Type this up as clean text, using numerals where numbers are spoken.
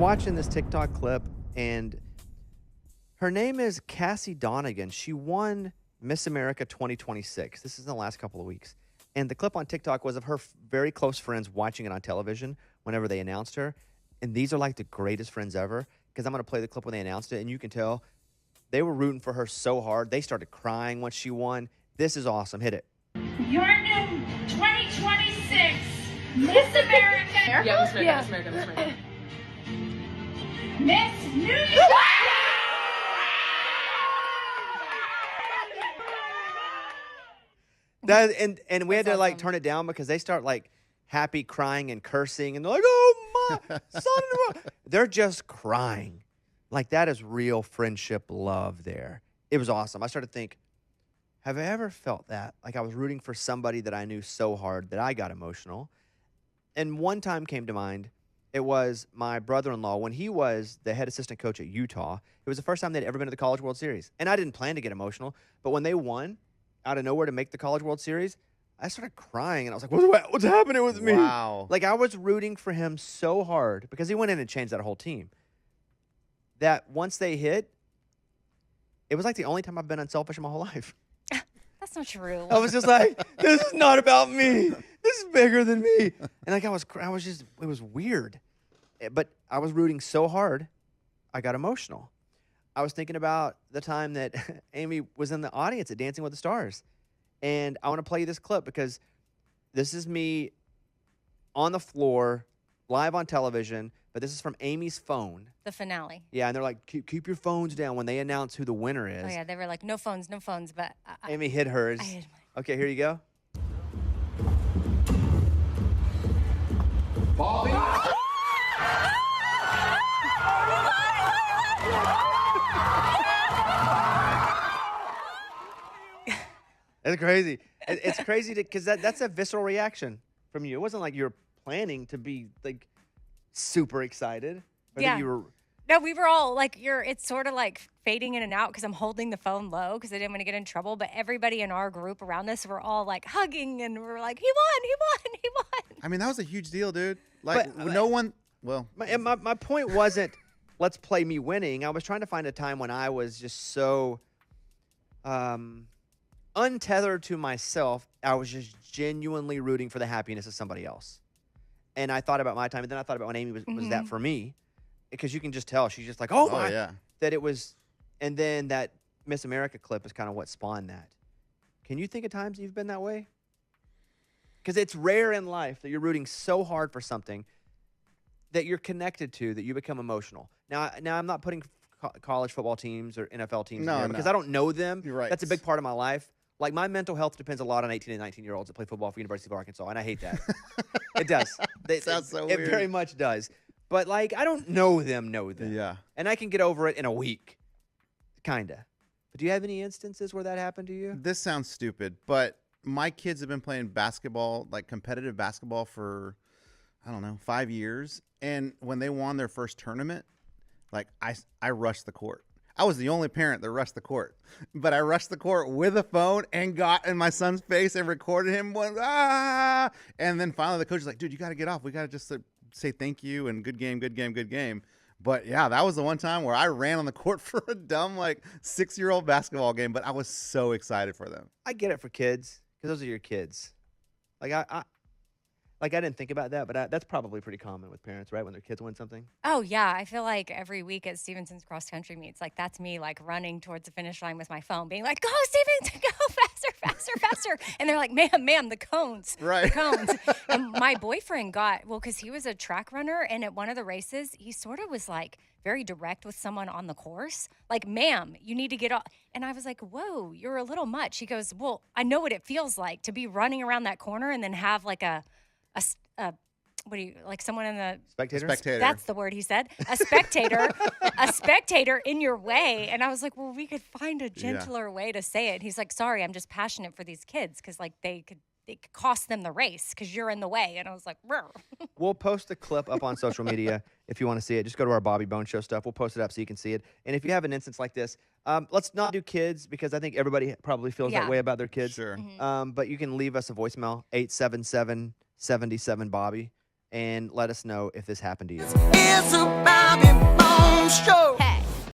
watching this TikTok clip, and her name is Cassie Donegan. She won Miss America 2026. This is in the last couple of weeks. And the clip on TikTok was of her very close friends watching it on television whenever they announced her. And these are like the greatest friends ever, because I'm going to play the clip when they announced it, and you can tell they were rooting for her so hard. They started crying when she won. This is awesome. Hit it. Your new 2026 Miss America. Yeah, Miss America. Miss New York. And we had to like turn it down because they start like happy crying and cursing, and they're like, "Oh my son!" They're just crying. Like, that is real friendship love there. It was awesome. I started to think, have I ever felt that? Like, I was rooting for somebody that I knew so hard that I got emotional. And one time came to mind. It was my brother-in-law when he was the head assistant coach at Utah. It was the first time they'd ever been to the College World Series. And I didn't plan to get emotional, but when they won out of nowhere to make the College World Series, I started crying, and I was like, what's happening with me? Wow. Like, I was rooting for him so hard because he went in and changed that whole team. That once they hit, it was like the only time I've been unselfish in my whole life. That's not true. I was just like, this is not about me. This is bigger than me. And like, I was just, it was weird. But I was rooting so hard, I got emotional. I was thinking about the time that Amy was in the audience at Dancing with the Stars. And I want to play you this clip because this is me on the floor, live on television, but this is from Amy's phone. The finale. Yeah, and they're like, keep your phones down when they announce who the winner is. Oh, yeah, they were like, no phones, but... Amy hid hers. I hid mine. Okay, here you go. Bobby. It's crazy. It's crazy because that's a visceral reaction from you. It wasn't like you were planning to be like super excited. Or Yeah. that you were. No, we were all like, it's sort of like fading in and out because I'm holding the phone low because I didn't want to get in trouble. But everybody in our group around us were all like hugging and we're like, he won. I mean, that was a huge deal, dude. Like, no one, well. My point wasn't, let's play me winning. I was trying to find a time when I was just so untethered to myself. I was just genuinely rooting for the happiness of somebody else. And I thought about my time, and then I thought about when Amy was that for me. Because you can just tell. She's just like, oh my. Yeah. That it was, and then that Miss America clip is kind of what spawned that. Can you think of times you've been that way? Because it's rare in life that you're rooting so hard for something that you're connected to that you become emotional. Now I'm not putting college football teams or NFL teams in here because I don't know them. You're right. That's a big part of my life. Like, my mental health depends a lot on 18 and 19-year-olds that play football for University of Arkansas, and I hate that. It does. Sounds so weird. It very much does. But, like, I don't know them. Yeah. And I can get over it in a week. Kind of. But do you have any instances where that happened to you? This sounds stupid, but my kids have been playing basketball, like competitive basketball for, 5 years. And when they won their first tournament, like, I rushed the court. I was the only parent that rushed the court. But I rushed the court with a phone and got in my son's face and recorded him. And then finally the coach was like, dude, you got to get off. We got to just say thank you and good game. But yeah, that was the one time where I ran on the court for a dumb, 6-year-old basketball game. But I was so excited for them. I get it for kids because those are your kids. Like, I didn't think about that, but that's probably pretty common with parents, right? When their kids win something. Oh, yeah. I feel like every week at Stevenson's cross country meets, like, that's me, like, running towards the finish line with my phone, being like, go, Stevenson, go, faster. And they're like, ma'am, the cones. Right. The cones. And my boyfriend because he was a track runner, and at one of the races, he sort of was, like, very direct with someone on the course. Like, ma'am, you need to get off. And I was like, whoa, you're a little much. He goes, well, I know what it feels like to be running around that corner and then have, like, someone in the Spectator? That's the word he said. A spectator in your way. And I was like, well, we could find a gentler way to say it. He's like, sorry, I'm just passionate for these kids because like it could cost them the race because you're in the way. And I was like, Rrr. We'll post a clip up on social media if you want to see it. Just go to our Bobby Bone Show stuff. We'll post it up so you can see it. And if you have an instance like this, let's not do kids because I think everybody probably feels that way about their kids. Sure. Mm-hmm. But you can leave us a voicemail, 877-77-BOBBY, and let us know if this happened to you.